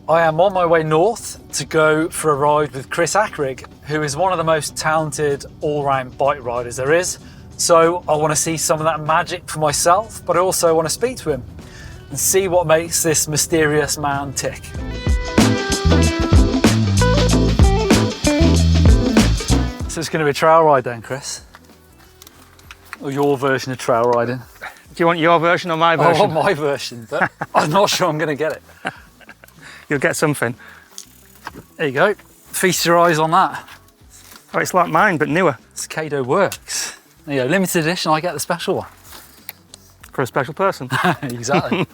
I am on my way north to go for a ride with Chris Akrigg, who is one of the most talented all-round bike riders there is. So I want to see some of that magic for myself, but I also want to speak to him and see what makes this mysterious man tick. So it's going to be a trail ride then, Chris? Or your version of trail riding? Do you want your version or my version? I want my version, but I'm not sure I'm going to get it. You'll get something. There you go. Feast your eyes on that. Oh, it's like mine, but newer. Cicado works. There you go, limited edition, I get the special one. For a special person. Exactly.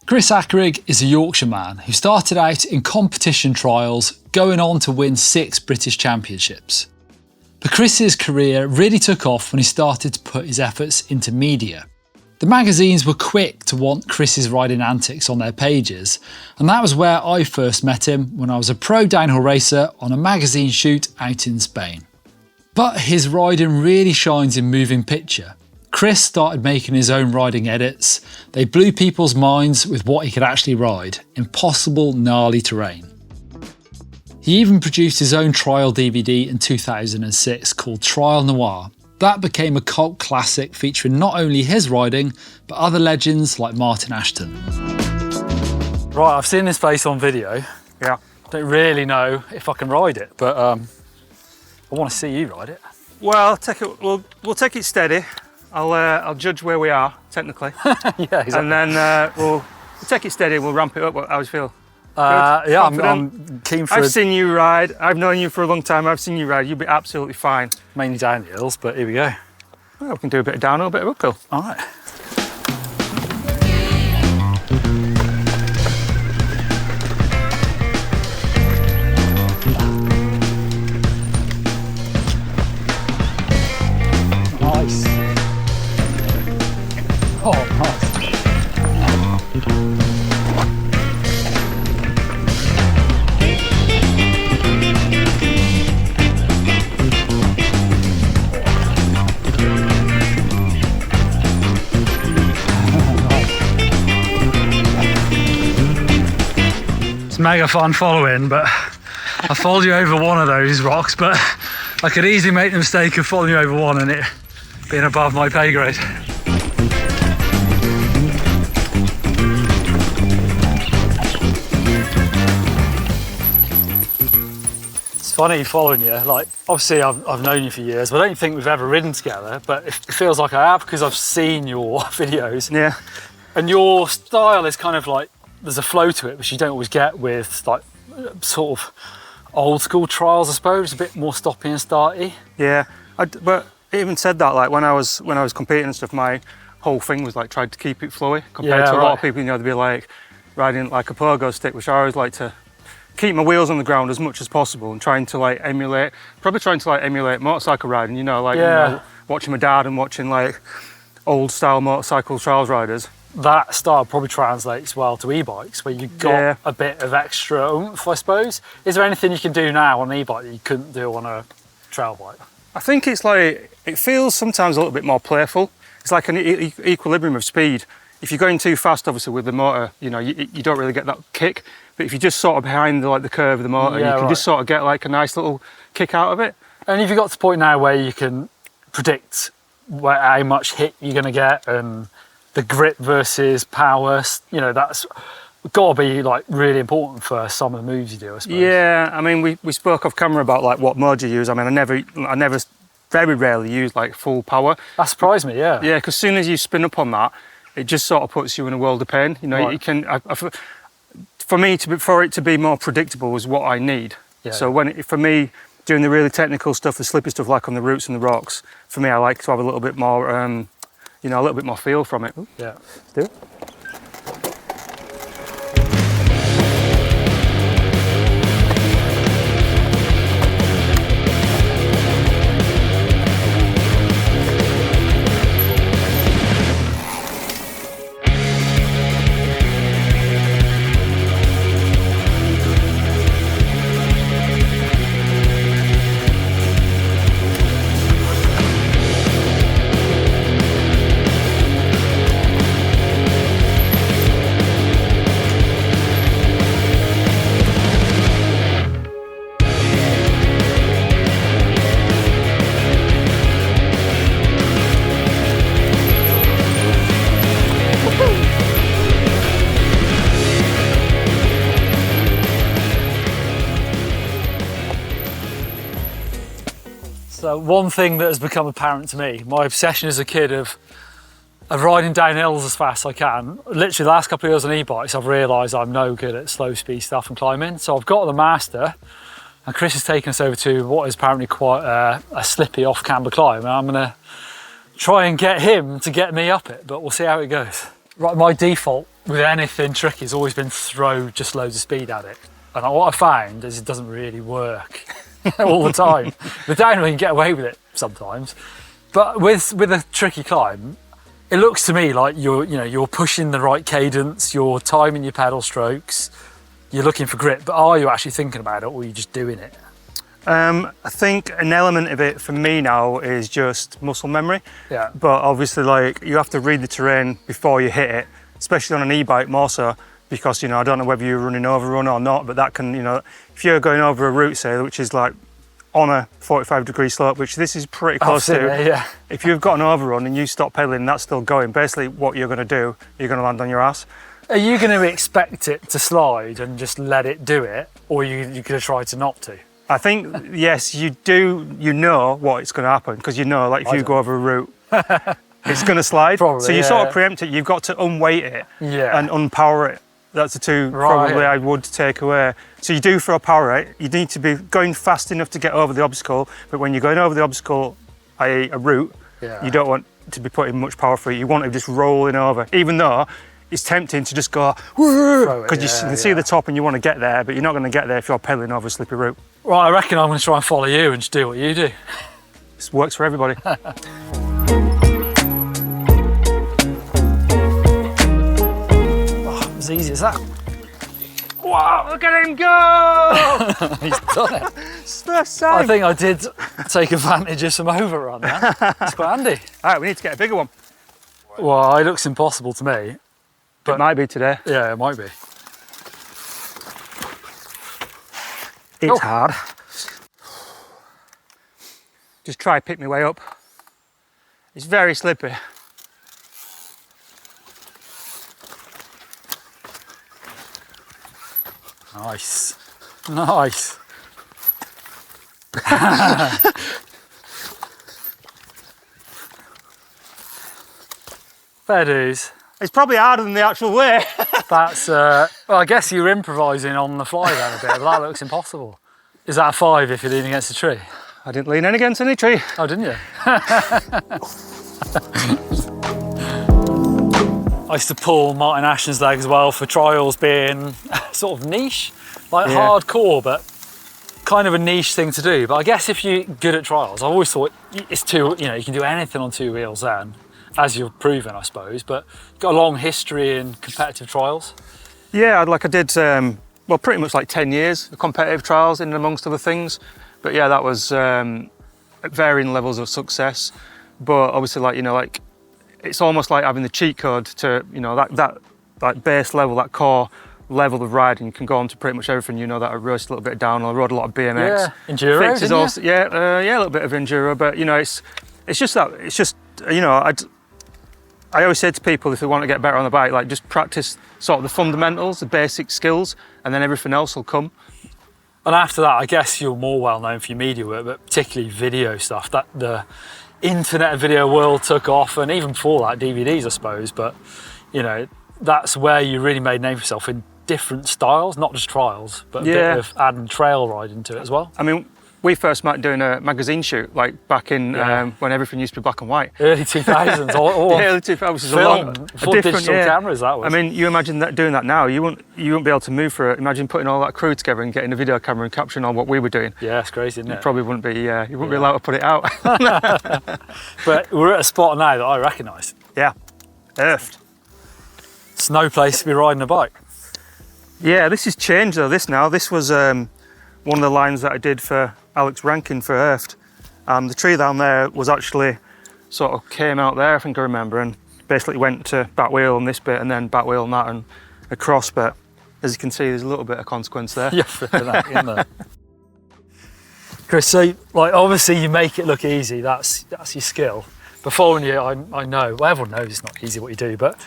Chris Akrigg is a Yorkshire man who started out in competition trials, going on to win 6 British Championships. But Chris's career really took off when he started to put his efforts into media. The magazines were quick to want Chris's riding antics on their pages, and that was where I first met him when I was a pro downhill racer on a magazine shoot out in Spain. But his riding really shines in moving picture. Chris started making his own riding edits. They blew people's minds with what he could actually ride, impossible gnarly terrain. He even produced his own trial DVD in 2006 called Trial Noir. That became a cult classic featuring not only his riding, but other legends like Martin Ashton. Right, I've seen this place on video. Yeah. Don't really know if I can ride it, but I want to see you ride it. Well, we'll take it steady. I'll judge where we are, technically. Yeah, exactly. And then we'll take it steady, we'll ramp it up. How do you feel? Yeah, I'm keen for I've seen you ride. I've known you for a long time. I've seen you ride. You'll be absolutely fine. Mainly down the hills, but here we go. Well, we can do a bit of downhill, a bit of uphill. All right. Nice. Oh, nice. It's mega fun following, but I followed you over one of those rocks, but I could easily make the mistake of following you over one and it being above my pay grade. It's funny following you, like obviously I've known you for years, but I don't think we've ever ridden together, but it feels like I have because I've seen your videos. Yeah. And your style is kind of like, there's a flow to it, which you don't always get with like sort of old school trials, I suppose, a bit more stoppy and starty. Yeah, but even said that, like when I was competing and stuff, my whole thing was like trying to keep it flowy compared to a lot of people, you know, they'd be like riding like a pogo stick, which I always like to keep my wheels on the ground as much as possible and trying to emulate motorcycle riding, you know, like you know, watching my dad and watching like old style motorcycle trials riders. That style probably translates well to e-bikes, where you've got a bit of extra oomph, I suppose. Is there anything you can do now on an e-bike that you couldn't do on a trail bike? I think it's like, it feels sometimes a little bit more playful. It's like an equilibrium of speed. If you're going too fast, obviously with the motor, you know, you don't really get that kick. But if you're just sort of behind the curve of the motor, you can just sort of get like a nice little kick out of it. And have you got to the point now where you can predict how much hit you're going to get and the grip versus power, you know, that's got to be like really important for some of the moves you do, I suppose. Yeah, I mean, we spoke off camera about like what mode you use. I mean, I never, very rarely use like full power. That surprised me, yeah. Yeah, because as soon as you spin up on that, it just sort of puts you in a world of pain. You know, you can, for it to be more predictable is what I need. Yeah. So for me, doing the really technical stuff, the slippy stuff like on the roots and the rocks, for me, I like to have a little bit more, you know, a little bit more feel from it. Yeah. Let's do it. So one thing that has become apparent to me, my obsession as a kid of riding down hills as fast as I can. Literally the last couple of years on e-bikes, I've realised I'm no good at slow speed stuff and climbing. So I've got the master, and Chris has taken us over to what is apparently quite a slippy off-camber climb. And I'm gonna try and get him to get me up it, but we'll see how it goes. Right, my default with anything tricky has always been throw just loads of speed at it. And what I found is it doesn't really work all the time. The downhill, you can get away with it sometimes. But with a tricky climb, it looks to me like you're pushing the right cadence, you're timing your pedal strokes, you're looking for grip, but are you actually thinking about it, or are you just doing it? I think an element of it for me now is just muscle memory. Yeah. But obviously, like, you have to read the terrain before you hit it, especially on an e-bike more so, because, I don't know whether you're running overrun or not, but that can, if you're going over a route, say, which is like on a 45-degree slope, which this is pretty close to. Yeah. If you've got an overrun and you stop pedaling and that's still going, basically what you're going to do, you're going to land on your ass. Are you going to expect it to slide and just let it do it, or are you going to try to not to? I think, yes, you do, what it's going to happen, because like if you go over a route, it's going to slide. Probably, so you sort of preempt it, you've got to unweight it and unpower it. That's the two probably I would take away. So you do throw power at it. You need to be going fast enough to get over the obstacle, but when you're going over the obstacle, i.e. a route, you don't want to be putting much power through it. You want to just rolling over, even though it's tempting to just go, because you can see the top and you want to get there, but you're not going to get there if you're pedaling over a slippy route. Right, I reckon I'm going to try and follow you and just do what you do. This works for everybody. As easy as that. Wow, look at him go! He's done it. First time. I think I did take advantage of some overrun there. It's quite handy. All right, we need to get a bigger one. Well, it looks impossible to me. But it might be today. Yeah, it might be. It's hard. Just try pick my way up. It's very slippy. Nice. Nice. Fair dues. It's probably harder than the actual way. That's, well, I guess you're improvising on the fly then a bit, but that looks impossible. Is that a 5 if you're leaning against a tree? I didn't lean in against any tree. Oh, didn't you? I used to pull Martin Ashton's leg as well for trials being sort of niche, like hardcore, but kind of a niche thing to do. But I guess if you're good at trials, I always thought it's you can do anything on 2 wheels then, as you've proven, I suppose, but you've got a long history in competitive trials. Yeah, like I did, well, pretty much like 10 years of competitive trials in amongst other things. But yeah, that was at varying levels of success. But obviously, like, it's almost like having the cheat code to, that base level, that core level of riding. You can go on to pretty much everything. That I raced a little bit of downhill, I rode a lot of BMX. Yeah, enduro, Fixes also, yeah, a little bit of enduro. But it's just I always say to people, if they want to get better on the bike, like, just practice sort of the fundamentals, the basic skills, and then everything else will come. And after that, I guess you're more well known for your media work, but particularly video stuff. That the internet video world took off, and even before that, DVDs, I suppose. But that's where you really made a name for yourself in different styles, not just trials, but a bit of adding trail riding to it as well. I mean, we first met doing a magazine shoot, like back in when everything used to be black and white. Early 2000s, or early 2000s. Film, before digital cameras, that was. I mean, you imagine that doing that now, you wouldn't be able to move for it. Imagine putting all that crew together and getting a video camera and capturing all what we were doing. Yeah, it's crazy, isn't it? You probably wouldn't be, you wouldn't be allowed to put it out. But we're at a spot now that I recognise. Yeah, Earthed. It's no place to be riding a bike. Yeah, this has changed though, This was one of the lines that I did for Alex Rankin for Earthed. The tree down there was actually sort of came out there, I think I remember, and basically went to back wheel on this bit and then back wheel on that and across. But as you can see, there's a little bit of consequence there. Yeah, for that, isn't there? Chris, so like obviously you make it look easy. That's your skill. But following you, I know, well, everyone knows it's not easy what you do, but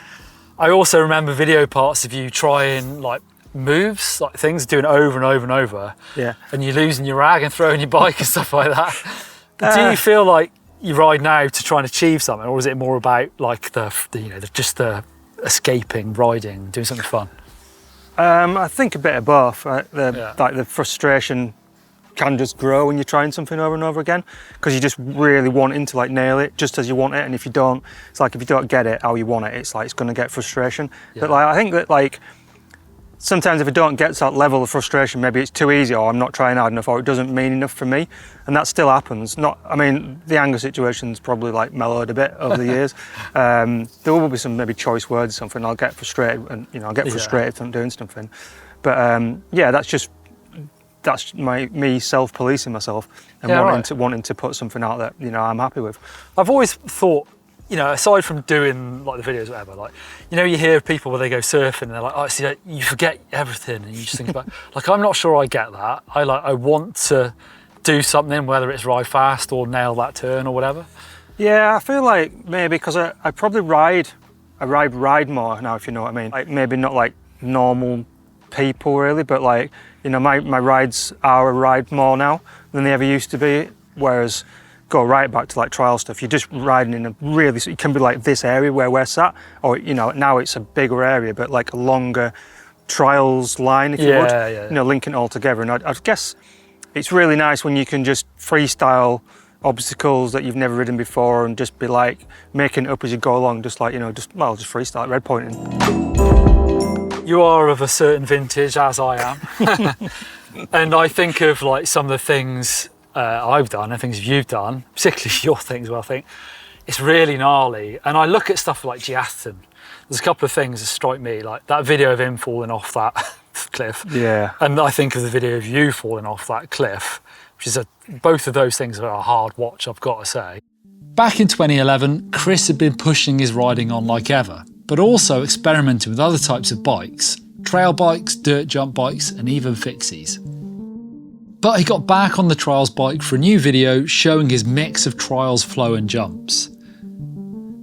I also remember video parts of you trying like moves, like things, doing it over and over and over. Yeah. And you're losing your rag and throwing your bike and stuff like that. Do you feel like you ride now to try and achieve something, or is it more about like just the escaping, riding, doing something fun? I think a bit of both. Like the frustration can just grow when you're trying something over and over again, because you just really wanting to like nail it just as you want it, and if you don't, it's like if you don't get it how you want it, it's like it's going to get frustration. But like I think that like sometimes if I don't get to that level of frustration, maybe it's too easy, or I'm not trying hard enough, or it doesn't mean enough for me, and that still happens. I mean, the anger situation's probably like mellowed a bit over the years. There will be some maybe choice words or something. I'll get frustrated, and I'll get frustrated if I'm doing something. But yeah, that's me self-policing myself and wanting to put something out that I'm happy with. I've always thought, aside from doing like the videos or whatever, like you hear people where they go surfing and they're like, oh, see, you forget everything, and you just think about like I'm not sure I get that. I want to do something, whether it's ride fast or nail that turn or whatever. Yeah, I feel like maybe because I probably ride more now, if you know what I mean. Like maybe not like normal people really, but like my rides are a ride more now than they ever used to be, whereas go right back to like trial stuff, you're just riding in a really, it can be like this area where we're sat, or now it's a bigger area, but like a longer trials line, if you would, linking it all together. And I guess it's really nice when you can just freestyle obstacles that you've never ridden before and just be like making it up as you go along, just like just freestyle, red pointing. You are of a certain vintage, as I am. And I think of like some of the things I've done and things you've done, particularly your things, where I think it's really gnarly. And I look at stuff like Ditlevsen. There's a couple of things that strike me, like that video of him falling off that cliff. Yeah. And I think of the video of you falling off that cliff, which is both of those things are a hard watch, I've got to say. Back in 2011, Chris had been pushing his riding on like ever, but also experimenting with other types of bikes, trail bikes, dirt jump bikes, and even fixies. But he got back on the trials bike for a new video showing his mix of trials flow and jumps.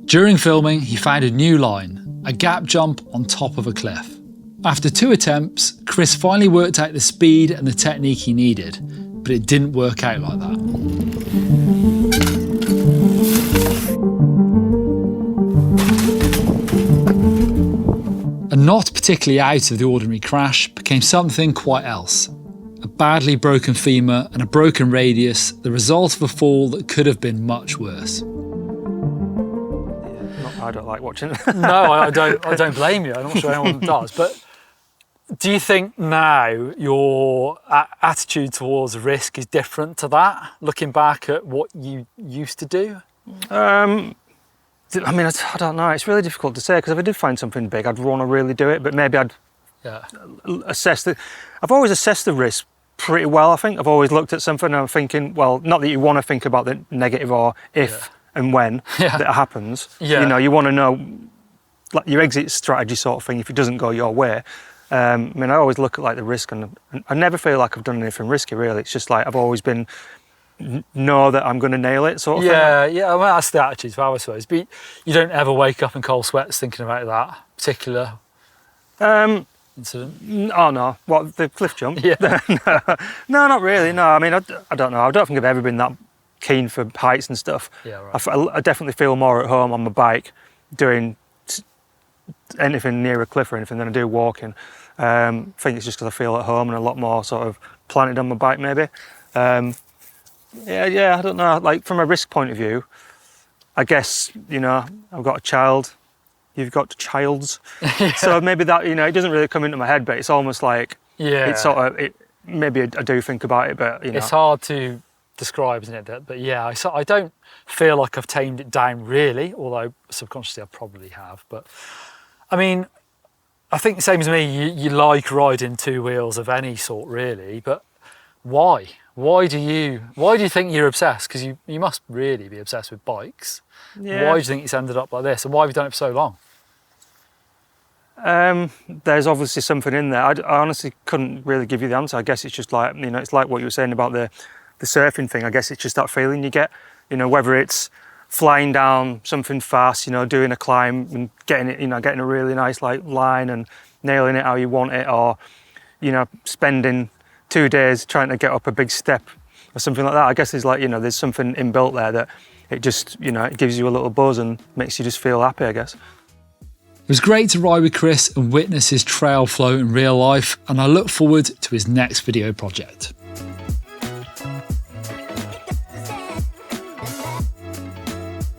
During filming, he found a new line, a gap jump on top of a cliff. After 2 attempts, Chris finally worked out the speed and the technique he needed, but it didn't work out like that. A not particularly out of the ordinary crash became something quite else. A badly broken femur and a broken radius, the result of a fall that could have been much worse. I don't like watching it. No, I don't blame you. I'm not sure anyone does. But do you think now your attitude towards risk is different to that, looking back at what you used to do? I mean, I don't know. It's really difficult to say, because if I did find something big, I'd want to really do it, but maybe I'd assess I've always assessed the risk pretty well, I think. I've always looked at something and I'm thinking, well, not that you want to think about the negative or if and when that happens. Yeah. You want to know like your exit strategy sort of thing if it doesn't go your way. I mean, I always look at like the risk, and I never feel like I've done anything risky really. It's just like I've always been know that I'm going to nail it sort of thing. Yeah, I mean, that's the attitude as well, I suppose. But you don't ever wake up in cold sweats thinking about that particular incident? Oh no, what, the cliff jump? Yeah. No, not really, no. I mean, I don't know. I don't think I've ever been that keen for heights and stuff. Yeah, right. I definitely feel more at home on my bike doing anything near a cliff or anything than I do walking. I think it's just because I feel at home and a lot more sort of planted on my bike maybe. Yeah, I don't know. Like from a risk point of view, I guess, I've got a child, you've got childs. So maybe that, it doesn't really come into my head, but it's almost like, it's sort of, maybe I do think about it, but It's hard to describe, isn't it? But yeah, I don't feel like I've tamed it down really, although subconsciously I probably have. But I mean, I think the same as me, you like riding 2 wheels of any sort really, but why? Why do you think you're obsessed? Because you must really be obsessed with bikes. Yeah. Why do you think it's ended up like this? And why have you done it for so long? There's obviously something in there. I honestly couldn't really give you the answer. I guess it's just like, it's like what you were saying about the surfing thing. I guess it's just that feeling you get, whether it's flying down something fast, doing a climb and getting it, getting a really nice like line and nailing it how you want it, or, spending 2 days trying to get up a big step or something like that. I guess there's like, you know, there's something inbuilt there that it just, you know, it gives you a little buzz and makes you just feel happy, I guess. It was great to ride with Chris and witness his trail float in real life, and I look forward to his next video project.